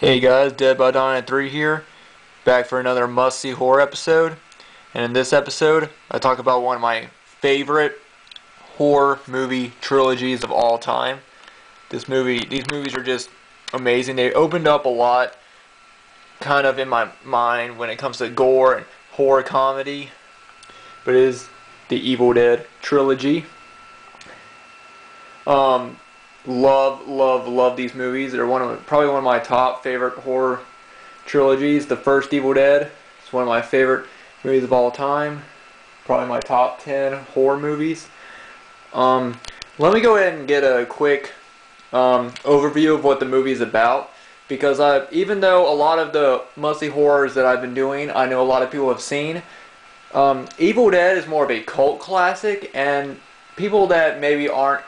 Hey guys, Dead by Dawn at 3 here, back for another must-see horror episode. And in this episode, I talk about one of my favorite horror movie trilogies of all time. These movies are just amazing. They opened up a lot, kind of in my mind, when it comes to gore and horror comedy. But it is the Evil Dead trilogy. Love these movies. They're probably one of my top favorite horror trilogies. The first Evil Dead is one of my favorite movies of all time. Probably my top 10 horror movies. Let me go ahead and get a quick overview of what the movie is about. Because even though a lot of the must-see horrors that I've been doing, I know a lot of people have seen, Evil Dead is more of a cult classic, and people that maybe are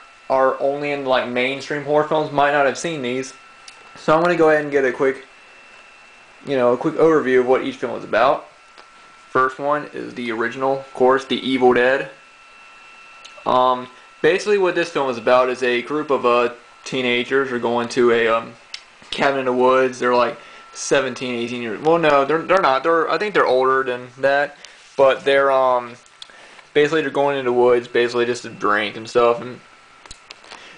only in like mainstream horror films might not have seen these. So I'm going to go ahead and get a quick overview of what each film is about. First one is the original, of course, the Evil Dead. Basically what this film is about is a group of teenagers are going to a cabin in the woods. They're like 17, 18 years. Well, no, they're not. I think they're older than that. But they're basically they're going into the woods basically just to drink and stuff, and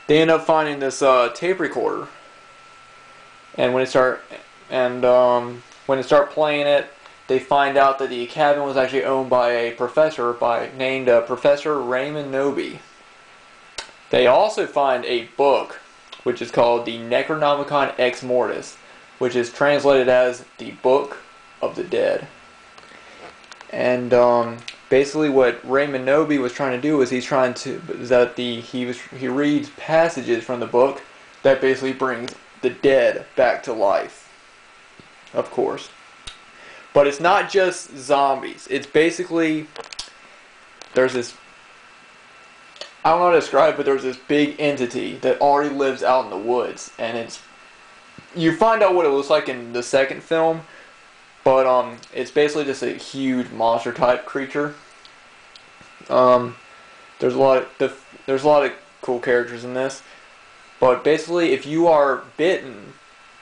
they end up finding this tape recorder. And when they start playing it, they find out that the cabin was actually owned by a professor named Professor Raimi. They also find a book which is called the Necronomicon Ex Mortis, which is translated as the Book of the Dead. And basically what Raimi was trying to do is he reads passages from the book that basically brings the dead back to life, of course. But it's not just zombies. It's basically, there's this, I don't know how to describe it, but there's this big entity that already lives out in the woods, and you find out what it looks like in the second film. But it's basically just a huge monster type creature. There's a lot of cool characters in this. But basically, if you are bitten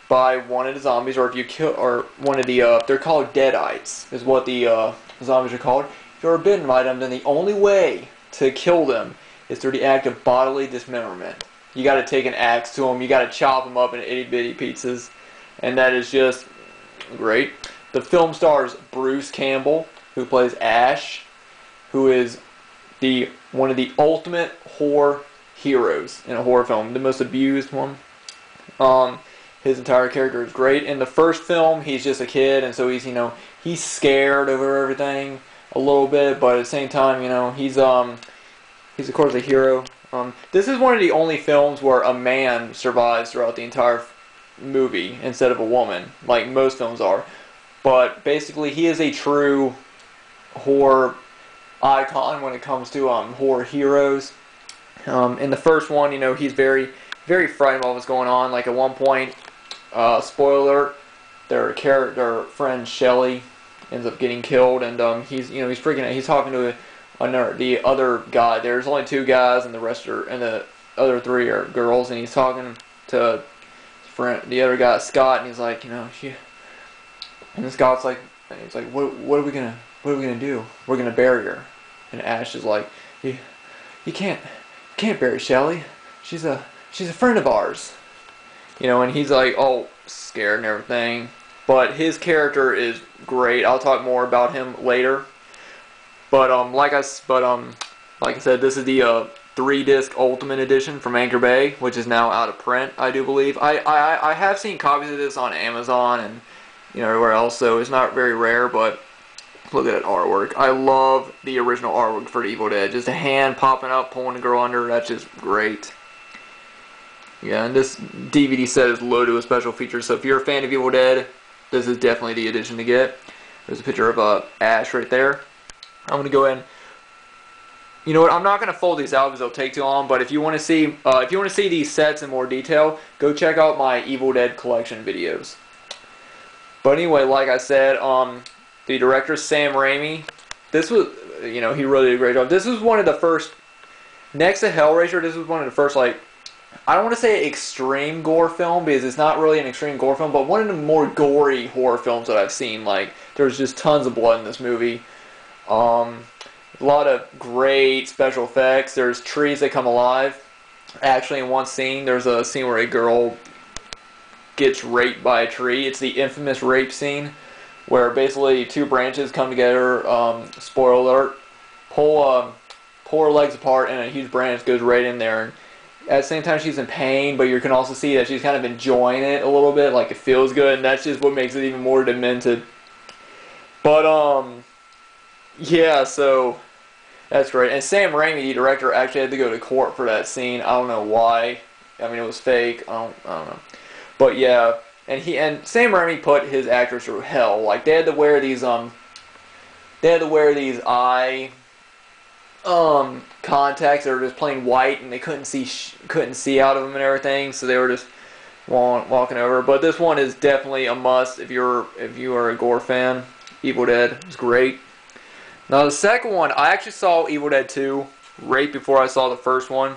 by one of the zombies, or if you kill, or one of the they're called deadites, is what the zombies are called. If you are bitten by them, then the only way to kill them is through the act of bodily dismemberment. You got to take an axe to them. You got to chop them up in itty bitty pieces, and that is just great. The film stars Bruce Campbell, who plays Ash, who is one of the ultimate horror heroes in a horror film, the most abused one. His entire character is great. In the first film, he's just a kid, and so he's scared over everything a little bit, but at the same time, he's of course a hero. This is one of the only films where a man survives throughout the entire movie instead of a woman, like most films are. But basically, he is a true horror icon when it comes to horror heroes. In the first one, he's very, very frightened about what's going on. Like at one point, spoiler alert, their friend Shelly ends up getting killed, and he's freaking out. He's talking to the other guy. There's only two guys, and the other three are girls, and he's talking to the other guy, Scott, and he's like, and this guy's like, what are we gonna do? We're gonna bury her. And Ash is like, you can't bury Shelly. She's a friend of ours. And he's like, oh, scared and everything. But his character is great. I'll talk more about him later. But like I said, this is the 3-disc Ultimate Edition from Anchor Bay, which is now out of print, I do believe. I have seen copies of this on Amazon and everywhere else, so it's not very rare, but look at that artwork. I love the original artwork for Evil Dead. Just a hand popping up, pulling the girl under. That's just great. Yeah, and this DVD set is loaded with special features, so if you're a fan of Evil Dead, this is definitely the edition to get. There's a picture of Ash right there. I'm going to go in. You know what? I'm not going to fold these out because they'll take too long, but if you want to see these sets in more detail, go check out my Evil Dead collection videos. But anyway, like I said, the director, Sam Raimi, this was, he really did a great job. This was one of the first, next to Hellraiser, this was one of the first, I don't want to say extreme gore film because it's not really an extreme gore film, but one of the more gory horror films that I've seen. Like, there's just tons of blood in this movie. A lot of great special effects. There's trees that come alive. Actually, in one scene, there's a scene where a girl gets raped by a tree. It's the infamous rape scene where basically two branches come together, spoiler alert, pull her legs apart and a huge branch goes right in there. And at the same time she's in pain, but you can also see that she's kind of enjoying it a little bit, like it feels good, and that's just what makes it even more demented. But, yeah, so that's great. And Sam Raimi, the director, actually had to go to court for that scene. I don't know why. I mean, it was fake. I don't know. But yeah, and Sam Raimi put his actors through hell. Like, they had to wear these eye contacts that were just plain white, and they couldn't see out of them and everything, so they were just walking over. But this one is definitely a must if you are a gore fan. Evil Dead is great. Now the second one, I actually saw Evil Dead 2 right before I saw the first one.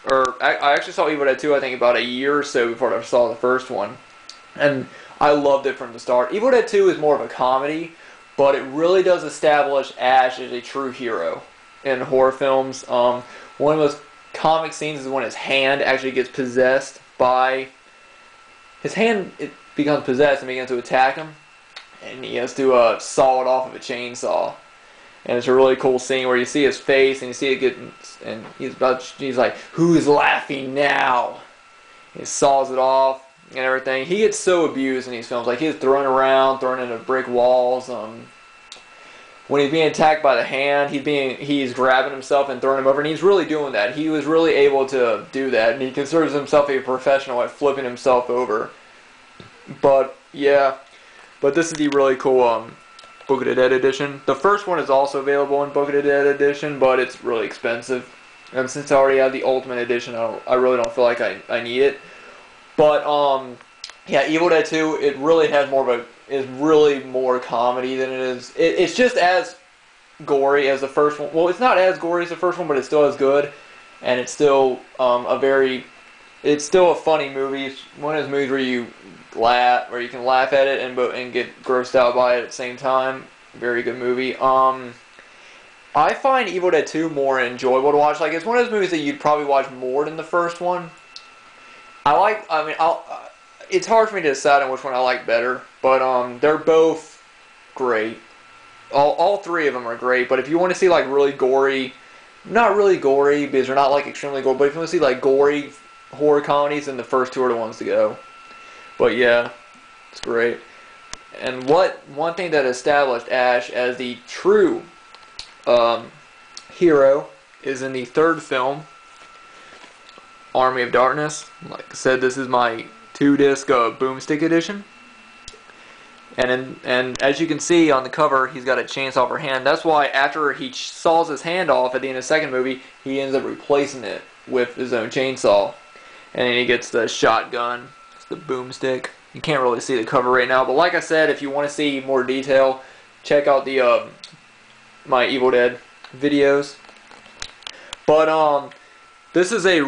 Or I actually saw Evil Dead 2 I think about a year or so before I saw the first one. And I loved it from the start. Evil Dead 2 is more of a comedy, but it really does establish Ash as a true hero in horror films. One of the most comic scenes is when his hand actually gets possessed by... His hand becomes possessed and begins to attack him. And he has to saw it off of a chainsaw. And it's a really cool scene where you see his face and you see it getting... And he's like, who's laughing now? He saws it off and everything. He gets so abused in these films. Like, he gets thrown around, thrown into brick walls. When he's being attacked by the hand, he's grabbing himself and throwing him over. And he's really doing that. He was really able to do that. And he considers himself a professional at flipping himself over. But, yeah. But this is the really cool Book of the Dead edition. The first one is also available in Book of the Dead edition, but it's really expensive. And since I already have the Ultimate edition, I really don't feel like I need it. But, yeah, Evil Dead 2, it really has is really more comedy than it is. It's just as gory as the first one. Well, it's not as gory as the first one, but it's still as good. And it's still it's still a funny movie. It's one of those movies where you can laugh at it and get grossed out by it at the same time. Very good movie. I find Evil Dead 2 more enjoyable to watch. Like, it's one of those movies that you'd probably watch more than the first one. It's hard for me to decide on which one I like better, but they're both great. All three of them are great, but if you want to see like really gory, not really gory because they're not like extremely gory, but if you want to see like gory horror comedies, then the first two are the ones to go. But yeah, it's great. And one thing that established Ash as the true hero is in the third film, Army of Darkness. Like I said, this is my 2-disc boomstick edition. And as you can see on the cover, he's got a chainsaw for hand. That's why after he saws his hand off at the end of the second movie, he ends up replacing it with his own chainsaw. And then he gets the shotgun, the boomstick. You can't really see the cover right now, but like I said, if you want to see more detail, check out the my Evil Dead videos. But this is a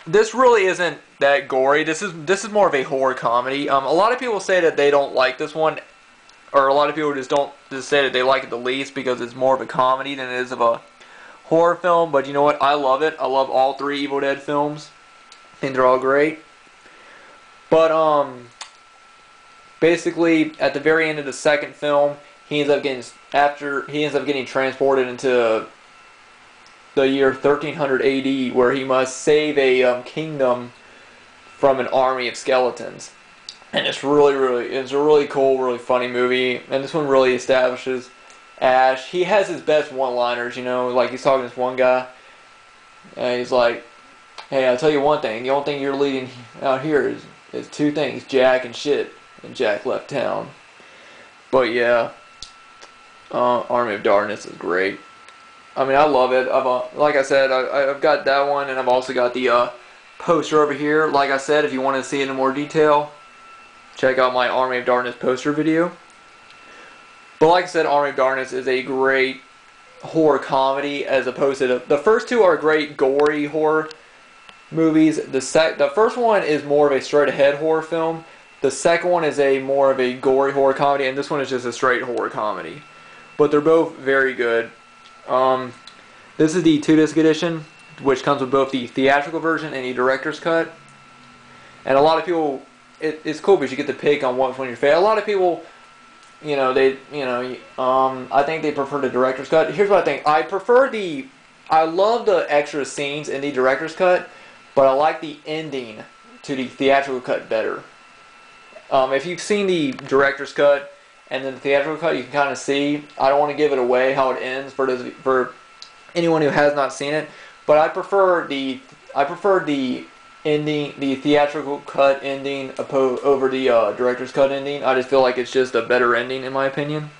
this really isn't that gory. This is more of a horror comedy. A lot of people say that they don't like this one, or a lot of people just say that they like it the least because it's more of a comedy than it is of a horror film. But you know what? I love it. I love all three Evil Dead films. I think they're all great. But basically at the very end of the second film, he ends up getting transported into the year 1300 AD, where he must save a kingdom from an army of skeletons. And it's a really cool, really funny movie. And this one really establishes Ash. He has his best one-liners, you know, like he's talking to this one guy, and he's like, "Hey, I'll tell you one thing. The only thing you're leading out here is two things: Jack and shit." And Jack left town. But yeah, Army of Darkness is great. I mean, I love it. Like I said, I've got that one, and I've also got the poster over here. Like I said, if you want to see it in more detail, check out my Army of Darkness poster video. But like I said, Army of Darkness is a great horror comedy, as opposed to the first two are great gory horror. movies. The first one is more of a straight ahead horror film. The second one is more of a gory horror comedy, and this one is just a straight horror comedy. But they're both very good. This is the 2-disc edition, which comes with both the theatrical version and the director's cut. And a lot of people, it's cool because you get to pick on which one your favorite. A lot of people, I think they prefer the director's cut. Here's what I think. I love the extra scenes in the director's cut, but I like the ending to the theatrical cut better. If you've seen the director's cut and then the theatrical cut, you can kind of see. I don't want to give it away how it ends for anyone who has not seen it, but I prefer the ending, the theatrical cut ending over the director's cut ending. I just feel like it's just a better ending in my opinion.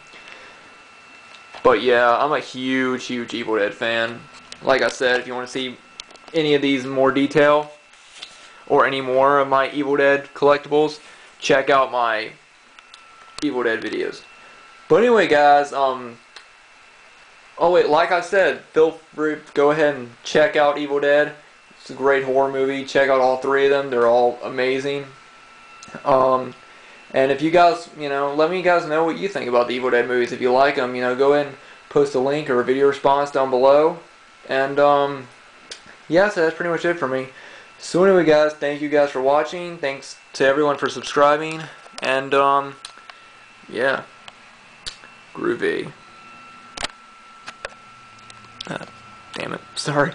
But yeah, I'm a huge Evil Dead fan. Like I said, if you want to see any of these in more detail or any more of my Evil Dead collectibles, check out my Evil Dead videos. But anyway, guys, oh wait, like I said, feel free to go ahead and check out Evil Dead. It's a great horror movie. Check out all 3 of them. They're all amazing. And if you guys, let me guys know what you think about the Evil Dead movies. If you like them, go ahead and post a link or a video response down below. And yeah, so that's pretty much it for me. So anyway, guys, thank you guys for watching. Thanks to everyone for subscribing. And yeah, groovy. Damn it, sorry.